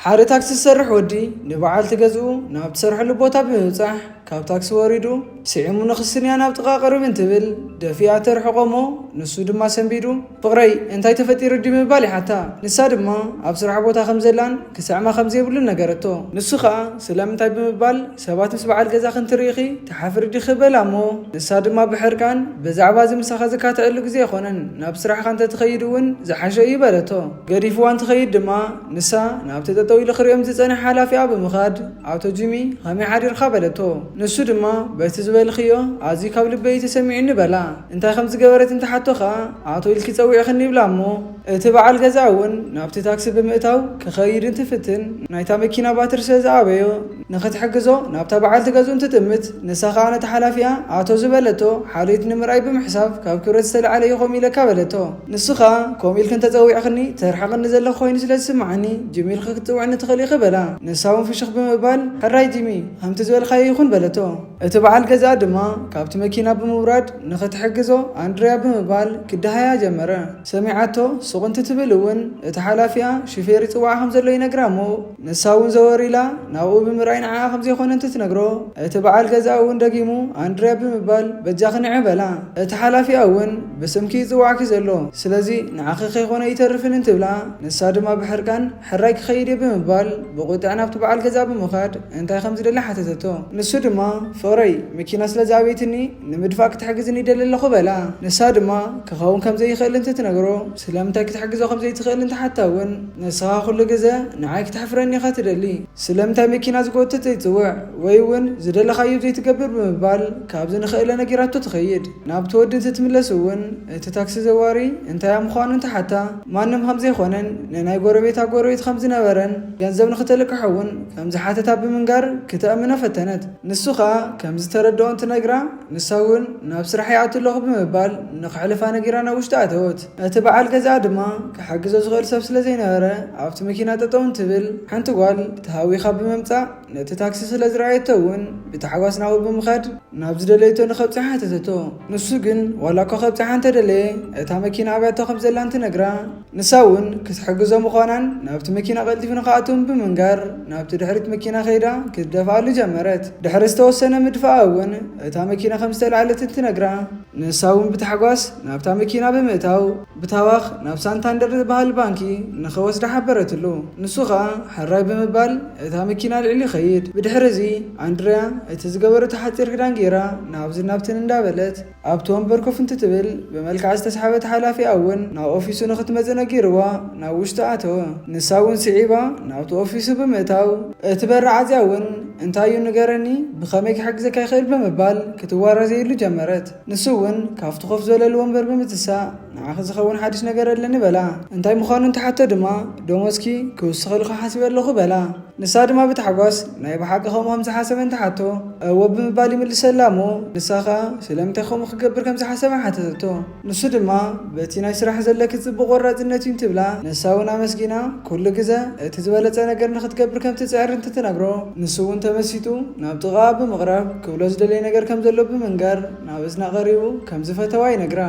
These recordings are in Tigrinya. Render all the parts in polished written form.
حارة تاكسي سرح ودي نبعال تجزو ناب تسرح لبوتا بمبصح كاب تاكسي وريدو سعيمو نخسني أنا بتقا قرب انتبل دفيع ترح قومو نسو دما سنبيدو بغري انتاي تفتير الدي مبالي حتى نسا دما أبسرح بوتا خمزلان كسعما خمزي بلو نقرتو نسو خا سلام انتاي بمبال سبات مسبع الجزا خنتريخي تحافر دي خبال امو نسا دما بحركان بزعبازي مساخا زكاة قلو زي خونن نابسرح خانتا تخيدون زحاشا يبالتو قريفوان تخيد دما نسا نابتتا طويل خريم زيزاني حالافي عبو مخاد عوتو جيمي خامي عادي الخابلتو نسو دما بيتزبال خيو عزي كابل بيت سميعني بلا انتا خمس قبرت انت حتو خا عطو يلكي تسوي خني بلامو اتبع الجزاون نابتي تاكسي بمئتاو كخير انت فتن نايتا مكينا باتر سيزعابيو نخت حقزو نابتا بعال تقزو انت تمت نساخا انا تحلافيا عطو زبالتو حاليت نمراي بمحساب كاب كورت سلع علي خومي لكابلتو نسخا كوميل كنت تسوي خني ترحق نزل خوين سلا سمعني جميل خك توعنا تخلي خبلا نساون في شخ بمبال حراي جيمي هم تزول خاي يخون بلتو اتبع الجزا دما كابت مكينا بموراد نخت حقزو اندريا بمبال كدهايا جمره سمعتو سقنت تبلون اتحلافيا شفيري طوع خمزلو ينغرامو نساون زوريلا ناو بمراين عا خمزي خون انت تنغرو اتبع الجزا ون دقيمو اندريا بمبال بجاخن عبلا اتحلافيا ون بسمكي زواعك زلو سلازي نعاخي خيخونه يترفن انت بلا نسا دما بحركان حرايك خيري بمبال بقطعنا بتبع الجزا بمخاد انت خمز دله حتتتو نسو دما فوري مكينا سلازابيتني نمدفاك تحجزني دلل خبلا نسا دما كخون كم زي خيل انت تنغرو سلامتك تحجزو خم زي تخيل انت حتى ون نسا كل جزا نعايك تحفرني خاطرلي سلامتا مكينا زغوتت يتوع ويون زدل خايب زي تكبر بمبال كابزن خيل نغيراتو تخيد ناب تود تتملسون انت تاكسي زواري انت يا مخان انت حتى مانم خم زي خونن ناي غوربيتا غوربيت خمز نبرن ገንዘብ ንختلك حون كم زحاتتا بمنغار كتامنا فتنت نسخا كم زتردون تنغرا نساون ناب سرح يعتو له بمبال نخحلفا نغيرانا وشتاتوت اتبع الجزا دما كحجزو زغير سب سلازينره ابت مكينه تطون تبل حنت قال تهاوي خب بممصا نت تاكسي سلازرايتون بتحواسنا وبمخد ناب زدليتو نخبص حاتتو نسو جن ولا كخبص حنت دلي اتا مكينه ابيتو خبزلان تنغرا نساون كتحجزو مخانن نابت مكينه قلتي فنقاتهم بمنغار نابت دحرت مكينه خيدا كدفعلو جمرت دحرس توسنه مدفعون اتا مكينه خمسه علت تنغرا نساون بتحغاس نابتا مكينه بمئتاو بتاواخ ناب سانتاندر بهال بانكي نخوس دحبرتلو نسوخا حراي بمبال اتا مكينه العلي خيد بدحرزي اندريا اتزغبر تحتر كدانغيرا نابز نابتن اندابلت ابتون بركوف انت تبل بملك عز تسحبت حلافي اون نا اوفيسو نخت مزنغيروا نا وشتاتو نساون سعيبا نابت اوفيسو بمئتاو اتبرع عزاون انتايو نغرني بخميك حجزك يخيل بمبال كتوارزي له جمرت نسون كافت خوف زلل ومبر بمتسا ناخذ خون حدش نغر لني بلا انتاي مخانو انت حتى دما دومسكي كوسخل خو حاسب له بلا نسا دما بتحغوس ناي بحق خوم هم حسب انت حتو او بمبالي من سلامو نساخا سلامت خوم خغبر كم حسب حتتو نسو دما بتينا يسرح زلك صب قرازنتي انت بلا نساونا مسكينا كل غزا تزبلص ነገር ንኽትገብር ከም ትጽዕር እንት ተናግሮ ንሱውን ተመሲቱ ናብ ጥቓብ መቕረብ ክብሎ ዝደለይ ነገር ከም ዘሎ ብምንጋር ናብ እዝና ቀሪቡ ከም ዝፈተዋ ይነግራ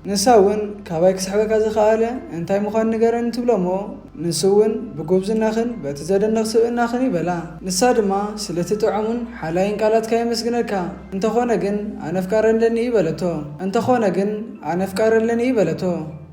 ንሳውን ካባይ ክስሕበካ ዝኸኣለ እንታይ ምዃን ንገረን ትብሎሞ ንሱውን ብጎብዝናኽን በቲ ዘደንቕ ስብእናኽን ይበላ ንሳ ድማ ስለትጥዕሙን ሓላይን ቃላት ካየመስግነካ እንተኾነ ግን ኣነፍቃረለኒ ይበለቶ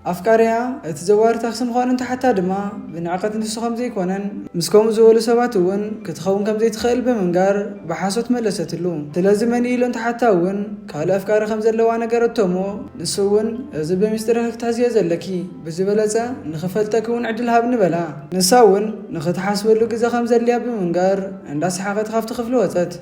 أفكاريا اتزوار تخصم خان تحت دما بنعقد نسو خمزي كونن مسكوم زول سباتون كتخون كم زي تخيل بمنقار بحاسوت ملستلو تلازمني يلون تحت ون كال أفكار خمزة لو أنا قررتمو نسوون زب مسترهك تهزي زلكي بزبلزة نخفلتك ونعدلها بنبلا نساون نخت حاسب له كذا خمزة اللي بمنقار عند حاجة تخاف تخفلوتت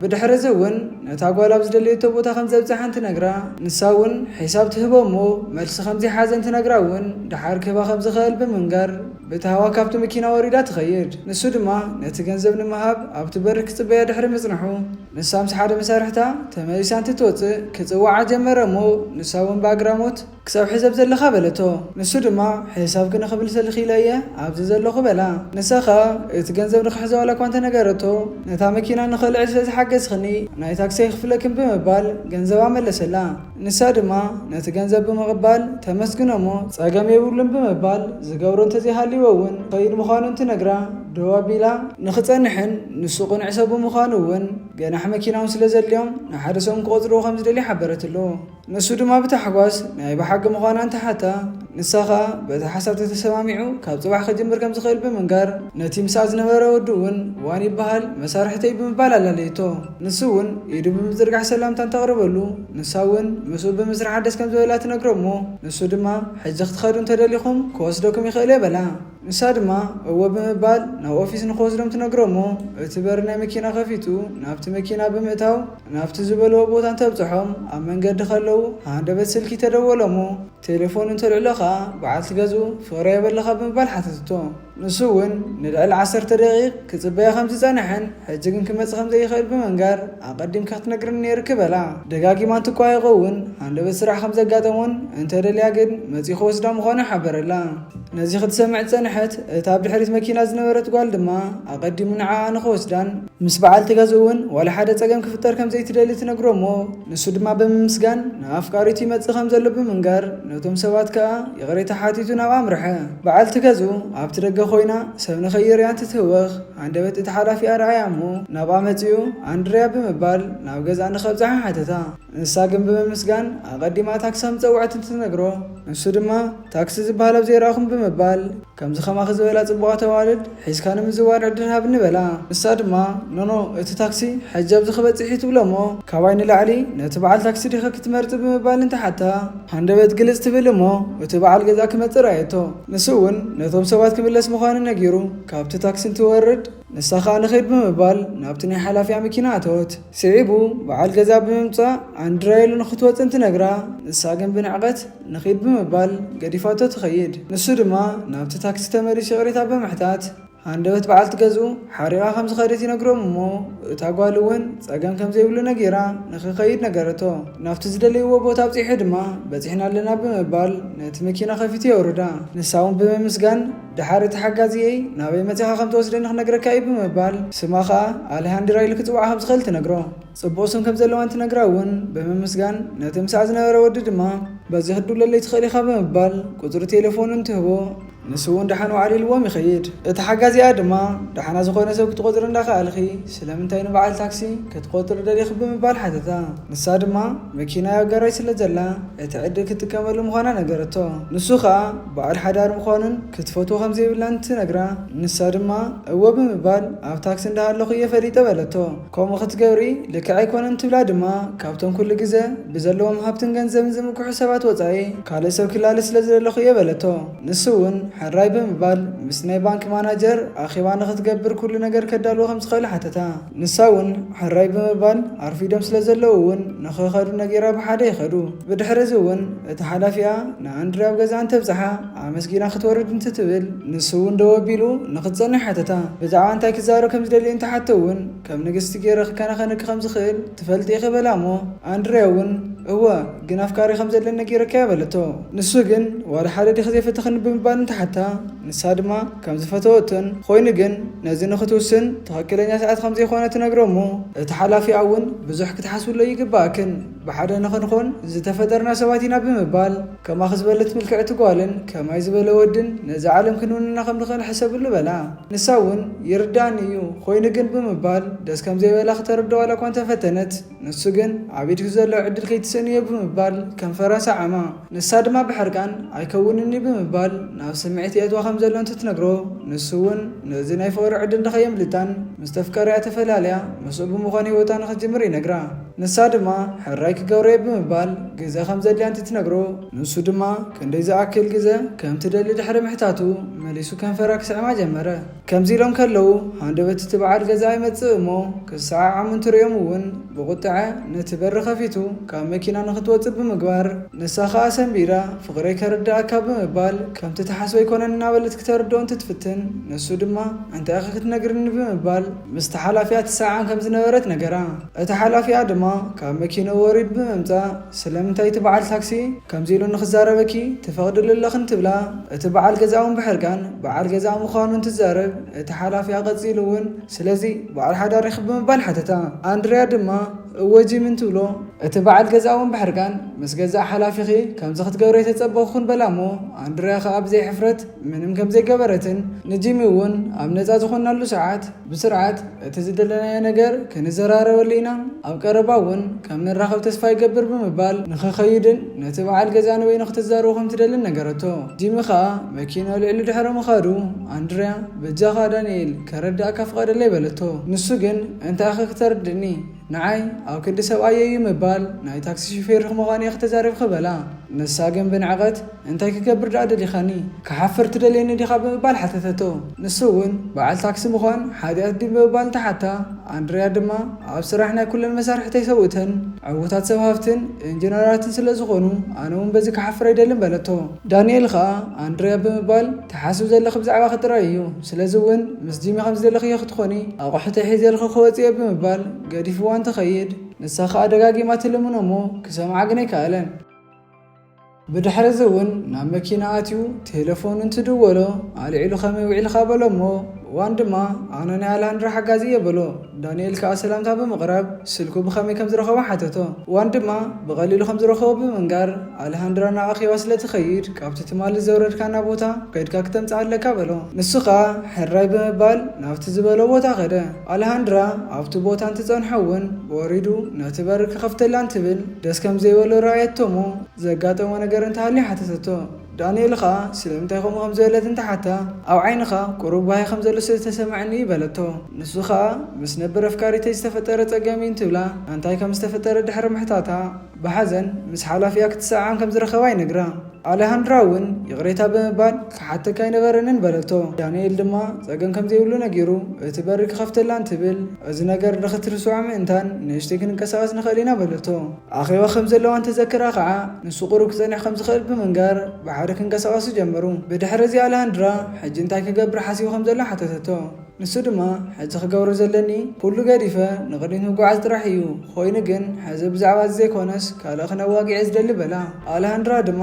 بدحر زون نتاقوال أبز دليتو بوتا خمزة بزحان تنقرا نساون حساب تهبومو ملس خمزي حازن تنقراون دحار كبا خمزة خيل بمنقر بتهوا كابتو مكينة وريدا تخير نسو دما نتغنزب نمهاب أبتبرك تبايا دحر مزنحو نسام سحادة مسارحتا تميسان تتوتي كتوعا جمرمو نساون باقراموت كساب حساب زلخا بلتو نسو دما حساب كنا خبل سلخي لايا أبز زلخو بلا نساخا اتغنزب نخحزو على كوانتا نقرتو نتا مكينة نخل عزفز حقز خني ناي تاكسي يخفلكم بمبال ገንዘብ አመለሰላ ንሳ ድማ ነቲ ገንዘብ በመቀበል ተመስግኖሞ ጸገም ይብሉን በመባል ዝገብሩን ተዚሃሊውን ከይድ መኻኑን ትነግራ ደዋቢላ ንኽጸንሕን ንሱቕን ዕሰቡ ምዃኑ እውን ገናሕ መኪናውን ስለ ዘልዮም ንሓደ ሰም ክቆፅርዎ ከም ዝደልዩ ሓበረትሎ። ንሱ ድማ ብታሕጓስ ናይ ብሓቂ ምዃና እንተሓታ ንሳኻ በቲ ሓሳብ ተተሰማሚዑ ካብ ጽባሕ ክጅምር ከም ዝኽእል ብምንጋር ነቲ ምሳኣ ዝነበረ ወዲ እውን ዋን ይበሃል መሳርሕተይ ብምባል ኣላለየቶ። ንሱ እውን ኢዱ ብምዝርጋሕ ሰላምታ እንተቕርበሉ ንሳ እውን ምስኡ ብምስራሕ ሓደስ ከም ዝበላ ትነግሮ እሞ ንሱ ድማ ሕጂ ክትኸዱ እንተደሊኹም ክወስደኩም ይኽእል የበላ። ንሳ ድማ እወ ብምባል ናብ ኦፊስ ንክወስዶም ትነግሮ እሞ እቲ በሪ ናይ መኪና ከፊቱ ናብቲ መኪና ብምእታው ናብቲ ዝበልዎ ቦታ እንተብፅሖም ኣብ መንገዲ ከለዉ ሃንደበት ስልኪ ተደወሎ እሞ ቴሌፎን እንተልዕሎ ከዓ በዓልቲ ገዙ ፍቕረ የበለኻ ብምባል ሓተትቶ። ንሱ እውን ንልዕሊ 10 ደቂቕ ክጽበያ ከም ዝጸንሐን ሕጂ ግን ክመጽእ ከም ዘይኽእል ብምንጋር ኣቐዲምካ ክትነግረኒ ነይርክ በላ። ደጋጊማ እንትጓየቆ እውን ሃንደበት ስራሕ ከም ዘጋጠሞን እንተደልያ ግን መጺእ ክወስዳ ምዃኑ ሓበረላ። ነዚ ክትሰምዕ ጸንሐት እታ ኣብ ድሕሪት መኪና ዝነበረት ጓል ድማ ኣቐዲሙ ንዓኣ ንኽወስዳን ምስ በዓልቲ ገዙ እውን ዋላ ሓደ ጸገም ክፍጠር ከም ዘይትደሊ ትነግሮ እሞ ንሱ ድማ ብምምስጋን ንኣፍቃሪቱ ይመጽእ ከም ዘሎ ብምንጋር ነቶም ሰባት ከዓ ይቕሬታ ሓቲቱ ናብ ኣምርሐ። በዓልቲ ገዙ ኣብቲ ደገ ኮይና ሰብ ንኸይርያ እንትትህወኽ ሃንደበት እቲ ሓላፊኣ ረኣያ እሞ ናብኣ መጺኡ ኣንድርያ ብምባል ናብ ገዛ ንኸብፅሓ ሓተታ። ንሳ ግን ብምምስጋን ኣቐዲማ ታክሲ ከም ዝፀውዐት እንትትነግሮ ንሱ ድማ ታክሲ ዝበሃል ኣብ ዘይረኣኹም ብምባል ከምዚ ኸማኺ ዝበላ ጽቡቓ ተዋልድ ሒዝካ ንምዝዋር ዕድል ሃብ ንበላ። ንሳ ድማ ኖኖ እቲ ታክሲ ሕጂ ኣብዚ ክበጽሕ ትብሎ እሞ ካባይ ንላዕሊ ነቲ በዓል ታክሲ ዲኸ ክትመርፂ ብምባል እንተሓታ ሃንደበት ግልጽ ትብል እሞ እቲ በዓል ገዛ ክመጽእ ረኣየቶ። ንሱ እውን ነቶም ሰባት ክምለስ ምዃኑ ነጊሩ ካብቲ ታክሲ እንትወርድ ንሳ ከዓ ንኸይድ ብምባል ናብቲ ናይ ሓላፊያ መኪና ኣተወት። ስዒቡ በዓል ገዛ ብምምጻእ ኣንድርያ ኢሉ ንኽትወፅእ እንትነግራ ንሳ ግን ብንዕቐት ንኸይድ ብምባል ገዲፋቶ ትኸይድ። ንሱ ድማ ናብቲ ታክሲ ተመሊሱ ይቕሬታ ብምሕታት ሃንደበት በዓልቲ ገዝኡ ሓሪቓ ከም ዝኸደት ይነግሮም እሞ እታ ጓል እውን ጸገም ከም ዘይብሉ ነጊራ ንኽኸይድ ነገረቶ። ናብቲ ዝደለይዎ ቦታ ኣብፂሑ ድማ በፂሕና ኣለና ብምባል ነቲ መኪና ከፊቱ የውርዳ። ንሳ እውን ብምምስጋን ድሓር እቲ ሓጋዝየይ ናበይ መጺኻ ከም ተወስደኒ ክነግረካ እዩ ብምባል ስማ ከዓ ኣሌሃንድራ ኢሉ ክጽዋዓ ከም ዝኽእል ትነግሮ። ጽቡቕ ስም ከም ዘለዋ እንትነግራ እውን ብምምስጋን ነቲ ምሳኣ ዝነበረ ወዲ ድማ በዚ ክድውለለይ ትኽእል ኢኻ ብምባል ቁፅሪ ቴሌፎኑ እንትህቦ ንሱ እውን ደሓን ዋዕሊልዎም ይኸይድ። እቲ ሓጋዚኣ ድማ ደሓና ዝኾነ ሰብ ክትቆፅር እንዳኸኣልኺ ስለምንታይ ንበዓል ታክሲ ክትቆፅር ደሊኽ ብምባል ሓተታ። ንሳ ድማ መኪና ኣብ ጋራጅ ስለ ዘላ እቲ ዕድል ክትጥቀመሉ ምዃና ነገረቶ። ንሱ ከዓ በዓል ሓዳር ምዃኑን ክትፈትዎ ከም ዘይብላ እንትነግራ ንሳ ድማ እወ ብምባል ኣብ ታክሲ እንዳሃለኹ እየ ፈሊጠ በለቶ። ከምኡ ክትገብሪ ልክዕ ኣይኮነን ትብላ ድማ ካብቶም ኩሉ ግዜ ብዘለዎም ሃብትን ገንዘብን ዝምክሑ ሰባት ወፃኢ ካልእ ሰብ ክላለ ስለ ዘለኹ እየ በለቶ። ንሱ እውን ሕራይ ብምባል ምስ ናይ ባንክ ማናጀር ኣኺባ ንኽትገብር ኩሉ ነገር ከዳልዎ ከም ዝኽእል ሓተታ። ንሳ እውን ሕራይ ብምባል ኣርፊዶም ስለ ዘለዉ እውን ንኽኸዱ ነጊራ ብሓደ ይኸዱ። ብድሕሪ እዚ እውን እቲ ሓላፊኣ ንኣንድርያ ኣብ ገዛ እንተብፅሓ ኣመስጊና ክትወርድ እንትትብል ንሱ እውን ደወቢሉ ንኽትጸንሕ ሓተታ። ብዛዕባ እንታይ ክዛረብ ከም ዝደልዩ እንተሓተ እውን ከም ንግስቲ ገይረ ክከናኸነክ ከም ዝኽእል ትፈልጥ ይኽበላ እሞ ኣንድርያ እውን እወ ግን ኣፍካሪ ከም ዘለን ነጊረካ በለቶ። ንሱ ግን ዋላ ሓደ ዲኽ ዘይፈተኽኒ ብምባል እንተሓታ ንሳ ድማ ከም ዝፈተወትን ኮይኑ ግን ነዚ ንኽትውስን ትኽክለኛ ሰዓት ከም ዘይኮነ ትነግሮ እሞ እቲ ሓላፊኣ እውን ብዙሕ ክትሓስብሎ ይግባእክን ብሓደ ንኽንኾን ዝተፈጠርና ሰባት ኢና ብምባል ከማኺ ዝበለት ምልክዕቲ ጓልን ከማይ ዝበለ ወድን ነዚ ዓለም ክንውንና ከም ንኽእል ሕሰብሉ በላ። ንሳ እውን ይርዳእኒ እዩ ኮይኑ ግን ብምባል ደስ ከም ዘይበላ ክተረድእ ዋላ እኳ እንተፈተነት ንሱ ግን ኣብ ኢድክ ዘሎ ዕድል ከይትስእንዮ ብምባል ከንፈራ ሰዓማ። ንሳ ድማ ብሕርቃን ኣይከውንኒ ብምባል ናብ ስምዒት የእትዋ ከም ዘሎ እንትትነግሮ ንሱ እውን ነዚ ናይ ፍቕሪ ዕድል ንኸየምልጣን ምስ ተፍቀርያ ተፈላለያ ምስኡ ብምዃኑ ህይወታ ንኽትጅምር ይነግራ። ንሳ ድማ ሕራይ ክገብሮ ብምባል ግዜ ከም ዘድልያ እንትትነግሮ ንሱ ድማ ክንደይ ዝኣክል ግዜ ከም ትደሊ ድሕሪ ምሕታቱ መሊሱ ከንፈራ ክስዕማ ጀመረ። ከምዚ ኢሎም ከለዉ ሃንደበት እቲ በዓል ገዛ ይመጽእ እሞ ክሰዓዓሙ እንትሪኦም እውን ብቁጥዐ ነቲ በሪ ከፊቱ ካብ መኪና ንኽትወፅእ ብምግባር ንሳ ከዓ ሰንቢራ ፍቕረይ ከረዳእካ ብምባል ከምቲ ተሓስበ ይኮነን እናበለት ክተርድኦ እንትትፍትን ንሱ ድማ እንታይ ኢኻ ክትነግርኒ ብምባል ምስቲ ሓላፊኣ ትሰዓዓም ከም ዝነበረት ነገራ። እቲ ሓላፊኣ ድማ ካብ መኪና ወሪድ ብምምፃእ ስለምንታይ እቲ በዓል ታክሲ ከምዚ ኢሉ ንክዛረበኪ ትፈቅድልለኽን ትብላ እቲ በዓል ገዛ እውን ብሕርቃን በዓል ገዛ ምዃኑ እንትዛረብ እቲ ሓላፊ ቀፂሉ እውን ስለዚ በዓል ሓዳር ይኽብ ብምባል ሓተታ ኣንድርያ ድማ እወጂ ምን ትብሎ እቲ በዓል ገዛ እውን ብሕርቃን ምስ ገዛእ ሓላፊኺ ከምዚ ክትገብሮ የተፀበኹን በላ እሞ ኣንድርያ ከዓ ብዘይ ሕፍረት ምንም ከምዘይገበረትን ንጂሚ እውን ኣብ ነፃ ዝኾናሉ ሰዓት ብስርዓት እቲ ዝደለናዮ ነገር ክንዘራረበሉ ኢና ኣብ ቀረባ እውን ከም ንራኸብ ተስፋ ይገብር ብምባል ንኽኸይድን ነቲ በዓል ገዛ ንበይ ንክትዛረቡ ከም ትደልን ነገረቶ። ጂሚ ከዓ መኪና ልዕሊ ድሕሪ ምኻዱ ኣንድርያ በጃኻ ዳንኤል ከረዳእካ ፍቐደላ ይበለቶ። ንሱ ግን እንታይ ኸ ክተርድእኒ ንዓይ ኣብ ክንዲ ሰብኣየ እዩ ምባል ናይ ታክሲ ሹፌር ምዃኑ ክተዛረብ ክበላ ንሳ ግን ብንዕቐት እንታይ ክገብር ዳኣ ደሊኻኒ ክሓፍር ትደልየኒ ዲኻ ብምባል ሓተተቶ። ንሱ እውን በዓል ታክሲ ምዃን ሓጢኣት ዲ ብምባል ተሓታ ኣንድርያ ድማ ኣብ ስራሕ ናይ ኩለን መሳርሕተይ ሰውእተን ዕውታት ሰብ ሃፍትን ኢንጂነራትን ስለ ዝኾኑ ኣነ እውን በዚ ክሓፍር ኣይደልን በለቶ። ዳንኤል ከዓ ኣንድርያ ብምባል ተሓስብ ዘለኺ ብዛዕባ ክጥራይ እዩ ስለዚ እውን ምስ ጂሚ ከም ዝደለኽዮ ክትኾኒ ኣቑሑተይ ሒዘልኺ ክወፅየ ብምባል ገዲፍዋ እንትኸይድ ንሳ ከዓ ደጋጊማ ትልምኖ እሞ ክሰምዓ ግን ኣይከኣለን። ብድሕሪ እዚ እውን ናብ መኪና ኣትዩ ቴሌፎን እንትድወሎ ኣልዒሉ ከመይ ውዒልካ በሎ እሞ ዋን ድማ ኣነ ናይ ኣልሃንድራ ሓጋዚ እየ በሎ። ዳንኤል ከዓ ሰላምታ ብምቕራብ ስልኩ ብኸመይ ከም ዝረኸቦ ሓተቶ። ዋን ድማ ብቐሊሉ ከም ዝረኸቦ ብምንጋር ኣልሃንድራ ናብ ኣኼባ ስለትኸይድ ካብቲ ትማሊ ዘውረድካና ቦታ ከይድካ ክተምፅእ ኣለካ በሎ። ንሱ ከዓ ሕራይ ብምባል ናብቲ ዝበሎ ቦታ ኸደ። ኣልሃንድራ ኣብቲ ቦታ እንትፀንሖ እውን ወሪዱ ነቲ በሪ ክኸፍተላ እንትብል ደስ ከም ዘይበሎ ረኣየቶ እሞ ዘጋጠሞ ነገር እንተሃልዩ ሓተተቶ። ዳንኤል ከዓ ስለምንታይ ከምኡ ከም ዝበለት እንተሓታ ኣብ ዓይንኻ ቁሩብ ባሂ ከም ዘሎ ስለተሰማዕኒ በለቶ። ንሱ ከዓ ምስ ነበር ኣፍካሪተይ ዝተፈጠረ ፀገሚ እንትብላ እንታይ ከም ዝተፈጠረ ድሕሪ ምሕታታ ብሓዘን ምስ ሓላፊያ ክትሰዓም ከም ዝረኸባ ይነግራ። ኣልሃንድራ እውን ይቕሬታ ብምባል ክሓተካ ኣይነበረንን በለቶ። ዳንኤል ድማ ፀገም ከም ዘይብሉ ነጊሩ እቲ በሪ ክኸፍተላ እንትብል እዚ ነገር ንኽትርስዖ ምእንታን ንእሽተይ ክንቀሳቐስ ንኽእል ኢና በለቶ። ኣኼባ ከም ዘለዋ እንተዘክራ ከዓ ንሱ ቁሩብ ክፀንሕ ከም ዝኽእል ብምንጋር ብሓደ ክንቀሳቐሱ ጀመሩ። ብድሕሪ እዚ ኣልሃንድራ ሕጂ እንታይ ክገብር ሓሲቡ ከም ዘሎ ሓተተቶ። ንሱ ድማ ሕጂ ክገብሮ ዘለኒ ኩሉ ገዲፈ ንቕድሚት ምጉዓዝ ጥራሕ እዩ ኮይኑ ግን ሕዚ ብዛዕባ ዘይኮነስ ካልእ ክነዋጊዕ ዝደሊ በላ። ኣልሃንድራ ድማ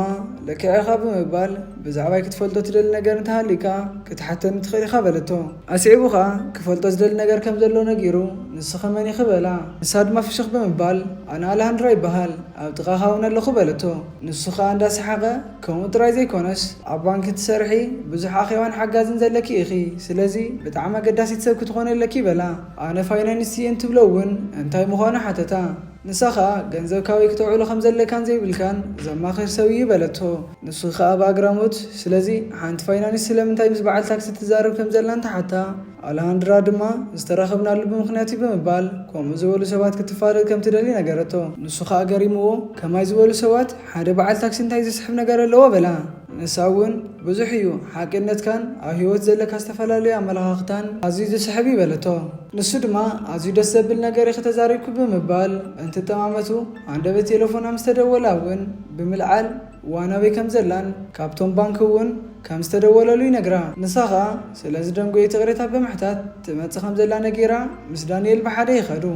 ለክዕኻ ብምባል ብዛዕባይ ክትፈልጦ ትደሊ ነገር እንተሃሊካ ክትሓተኒ ትኽእል ኢኻ በለቶ። ኣስዒቡኻ ክፈልጦ ዝደሊ ነገር ከም ዘሎ ነጊሩ ንስኸ መን ኢኺ በላ። ንሳ ድማ ፍሽኽ ብምባል ኣነ ኣልሃንድራ ይበሃል ኣብ ጥቓኻ እውን ኣለኹ በለቶ። ንሱ ከዓ እንዳሰሓቐ ከምኡ ጥራይ ዘይኮነስ ኣብ ባንኪ ትሰርሒ ብዙሕ ኣኼባን ሓጋዝን ዘለኪ ኢኺ ስለዚ ብጣዕሚ ኣገዳሲት ሰብ ክትኾነለኪ በላ። ኣነ ፋይናንስ እየ እንትብሎ እውን እንታይ ምዃኑ ሓተታ። ንሳኻ ገንዘብ ካበይ ክተውዕሎ ከም ዘለካን ዘይብልካን ዘማኽር ሰብ እዩ በለቶ። ንሱ ከዓ ብኣግራሞት ስለዚ ሓንቲ ፋይናንስ ስለምንታይ ምስ በዓል ታክሲ ትዛረብ ከም ዘላ እንተሓታ ኣልሃንድራ ድማ ዝተረኸብናሉ ብምኽንያት እዩ ብምባል ከምኡ ዝበሉ ሰባት ክትፋለጥ ከም ትደሊ ነገረቶ። ንሱ ከዓ ገሪምዎ ከማይ ዝበሉ ሰባት ሓደ በዓል ታክሲ እንታይ ዝስሕብ ነገር ኣለዎ በላ። ንሳ እውን ብዙሕ እዩ ሓቅነትካን ኣብ ሂወት ዘለካ ዝተፈላለዩ ኣመለኻኽታን ኣዝዩ ዝስሕብ ይበለቶ። ንሱ ድማ ኣዝዩ ደስ ዘብል ነገር ከተዛሪብኩ ብምባል እንትጠማመቱ ኣንደበት ቴሌፎና ምስ ተደወላ እውን ብምልዓል ዋናበይ ከም ዘላን ካብቶም ባንክ እውን ከም ዝተደወለሉ ይነግራ። ንሳኻ ስለዚ ደንጎይ ትቕሬታ ብምሕታት ትመፅእ ከም ዘላ ነጊራ ምስ ዳንኤል ብሓደ ይኸዱ።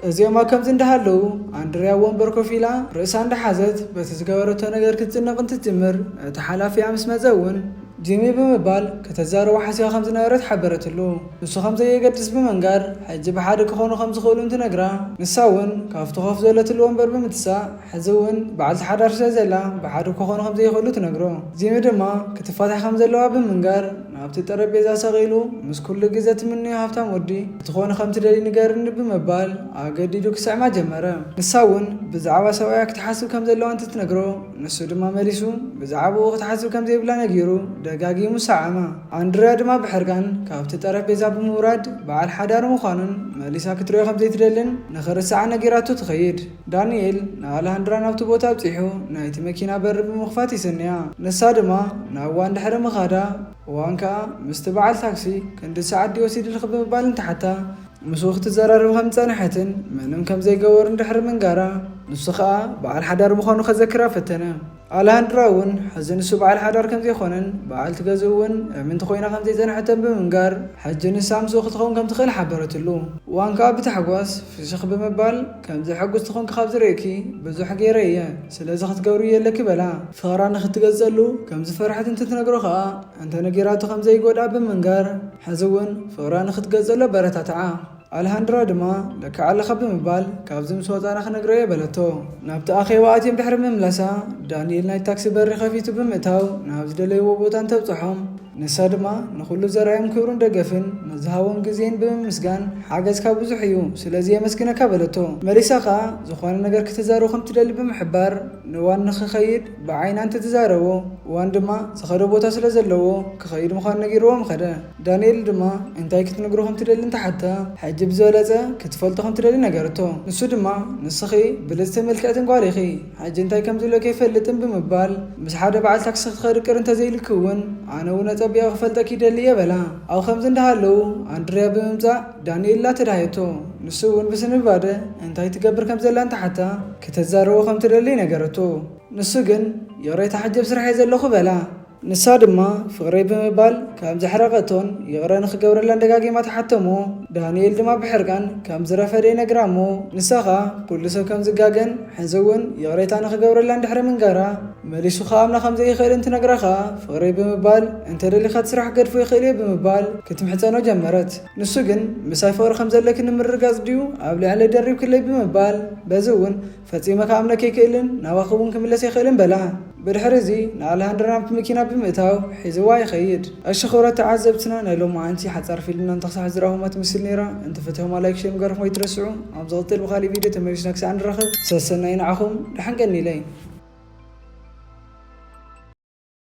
እዚኦም ከምዚ እንዳሃለዉ ኣንድርያ ወንበር ኮፍ ኢላ ርእሳ እንዳሓዘት በቲ ዝገበረቶ ነገር ክትጭነቕ እንትትጅምር እቲ ሓላፊያ ምስ መፀ እውን ጂሚ ብምባል ከተዛረቡ ሓሲባ ከም ዝነበረት ሓበረትሉ። ንሱ ከም ዘየገድስ ብምንጋር ሕጂ ብሓደ ክኾኑ ከም ዝኽእሉ እንትነግራ ንሳ እውን ካብቲ ኮፍ ዘለትሉ ወንበር ብምትሳእ ሕዚ እውን በዓልቲ ሓዳር ስለ ዘላ ብሓደ ክኾኑ ከም ዘይኽእሉ ትነግሮ። ጂሚ ድማ ክትፋታሕ ከም ዘለዋ ብምንጋር ናብቲ ጠረጴዛ ሰቒሉ ምስ ኩሉ ግዜ ትምንዮ ሃብታም ወዲ እትኾነ ከም ትደሊ ንገርኒ ብምባል ኣገዲዱ ክስዕማ ጀመረ። ንሳ እውን ብዛዕባ ሰብኣያ ክትሓስብ ከም ዘለዋ እንትትነግሮ ንሱ ድማ መሊሱ ብዛዕባኡ ክትሓስብ ከም ዘይብላ ነጊሩ ደጋጊሙ ሰዓማ። ኣንድርያ ድማ ብሕርጋን ካብቲ ጠረጴዛ ብምውራድ በዓል ሓዳር ምዃኑን መሊሳ ክትሪኦ ከም ዘይትደልን ንኽርስዓ ነጊራቱ ትኸይድ። ዳንኤል ንኣልሃንድራ ናብቲ ቦታ ኣብፂሑ ናይቲ መኪና በሪ ብምኽፋት ይስንያ። ንሳ ድማ ናብ ዋን ድሕሪ ምኻዳ ዋን ከዓ ምስቲ በዓል ታክሲ ክንዲ ሰዓት ወሲድልክ ብምባል እንተሓታ ምስኡ ክትዘራርብ ከም ፀንሐትን ምንም ከም ዘይገበሩ እንድሕሪ ምንጋራ ንሱ ከዓ በዓል ሓዳር ምዃኑ ከዘክራ ፈተነ። ኣልሃንድራውን ሕዚ ንሱ በዓል ሓዳር ከም ዘይኮነን በዓል ትገዝእ እውን እምንቲ ኮይና ከም ዘይፀንሐተን ብምንጋር ሕጂ ንሳ ምስ ክትኸውን ከም ትኽእል ሓበረትሉ። እዋን ከዓ ብታሕጓስ ፍሽኽ ብምባል ከምዚ ሕጉስ ትኾንክ ካብ ዝርእኪ ብዙሕ ገይረ እየ ስለዚ ክትገብሩ የለኪ በላ። ፍቕራ ንክትገዘሉ ከምዚ ፈርሐት እንትትነግሮ ከዓ እንተ ነጊራቱ ከም ዘይጎድኣ ብምንጋር ሕዚ እውን ፍቕራ ንክትገዘሎ በረታትዓ። ኣልሃንድራ ድማ ለካ ዓለኻ ብምባል ካብዚ ምስ ወፃና ክነግሮ የበለቶ። ናብቲ ኣኼባ ኣትዮም ድሕሪ ምምላሳ ዳንኤል ናይ ታክሲ በሪ ከፊቱ ብምእታው ናብ ዝደለይዎ ቦታ እንተብፅሖም ንሳ ድማ ንኩሉ ዘርአዮም ክብሩን ደገፍን ንዝሃቦም ግዜን ብምምስጋን ሓገዝ ካብ ብዙሕ እዩ ስለዚ የመስግነካ በለቶ። መሊሳ ከዓ ዝኾነ ነገር ክትዛረቡ ከም ትደሊ ብምሕባር ንዋን ንክኸይድ ብዓይና እንትትዛረቦ እዋን ድማ ዝኸደ ቦታ ስለ ዘለዎ ክኸይድ ምዃኑ ነጊርዎም ኸደ። ዳንኤል ድማ እንታይ ክትነግሮ ከም ትደሊ እንተሓታ ሕጂ ብዝበለፀ ክትፈልጦ ከም ትደሊ ነገርቶ። ንሱ ድማ ንስኺ ብልፅቲ መልክዕትን ጓል ኢኺ ሕጂ እንታይ ከም ዝብሎ ከይፈልጥን ብምባል ምስ ሓደ በዓል ታክሲ ክትኸድ ቅር እንተዘይልክ እውን ኣነ እውን ፀቢያ ክፈልጠኪ ይደሊ የበላ። ኣብ ከምዚ እንዳሃለው ኣንድርያ ብምምፃእ ዳንኤል ተዳሃየቶ። ንሱ እውን ብስንባደ እንታይ ትገብር ከም ዘላ እንተሓታ ክትዛረቦ ከም ትደሊ ነገረቶ። ንሱ ግን የቕረይ ተሓጀብ ስራሕ ዘለኹ በላ። ንሳ ድማ ፍቕረይ ብምባል ከም ዘሕረቐቶን ይቕረ ንክገብረላ እንደጋጊማ ተሓተሞ። ዳንኤል ድማ ብሕርቃን ከም ዝረፈደ ይነግራሞ። ንሳኻ ኩሉ ሰብ ከም ዝጋገን ሕዚ እውን ይቕሬታ ንክገብረላ እንድሕሪ ምንጋራ መሊሱ ከኣምና ከም ዘይኽእል እንትነግራኻ ፍቕረይ ብምባል እንተደሊኻ ትስራሕ ገድፎ ይኽእል እየ ብምባል ክትምሕፀኖ ጀመረት። ንሱ ግን ምሳይ ፍቕሪ ከም ዘለኪ ንምርጋፅ ድዩ ኣብ ልዕሊ ደሪብ ክለይ ብምባል በዚ እውን ፈፂመ ከኣምነከ ይክእልን ናባኺ እውን ክምለስ ይኽእልን በላ። ብድሕሪ እዚ ንኣልሃንድራ ናብቲ መኪና ብምእታው ሒዝዋ ይኸይድ። እሺ ክብረት ተዓዘብትና ናይ ሎሚ ዓንቲ ሓፃር ፊልምና እንተክሳሕ ዝረኸብማ ትምስል ነይራ። እንተፈትሆማ ላይክ ሼር ምግባርኩም ኣይትረስዑ። ኣብ ዝቕፅል ብኻሊእ ቪድዮ ተመሊስና ክሳዕ ንራኸብ። ሰሰናይ ንዓኹም ድሓን ቀኒለይ